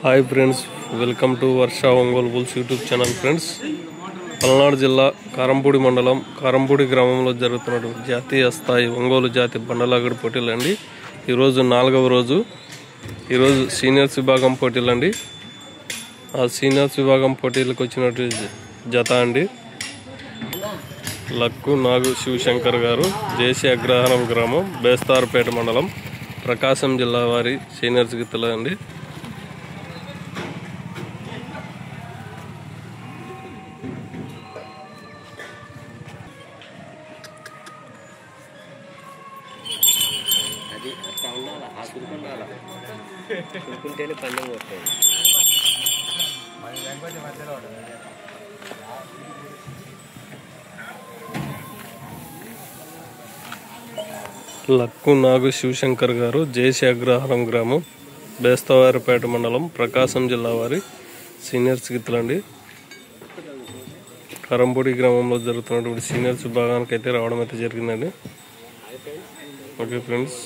Hi friends, welcome to Varsha Ongole bulls YouTube channel. Friends, Palnadu జిల్లా కారంపూడి మండలం కారంపూడి గ్రామంలో జరుగుతున్నటువంటి జాతీయ స్థాయి ఒంగోలు జాతి బండలాగడి పోటీలు అండి. ఈరోజు 4వ రోజు. ఈరోజు సీనియర్స్ విభాగం పోటీలు అండి. ఆ సీనియర్స్ విభాగం పోటీలకు వచ్చినటువంటి జత అండి లక్కు నాగు శివశంకర్ గారు, జేసీ అగ్రహారం గ్రామం, బేస్తారపేట మండలం, ప్రకాశం జిల్లా వారి సీనియర్స్ గీతలు అండి. అది అట్లా ఉండాలి, ఆ కురుకుండాలి, కురుకుంటేనే పందెం కొట్టాలి. లక్కు నాగు శివశంకర్ గారు, జేసీ అగ్రహారం గ్రామం, బేస్తవారిపేట మండలం, ప్రకాశం జిల్లా వారి సీనియర్స్ గీతలండి. కారంపూడి గ్రామంలో జరుగుతున్నటువంటి సీనియర్స్ విభాగానికి అయితే రావడం అయితే జరిగిందండి. Okay friends.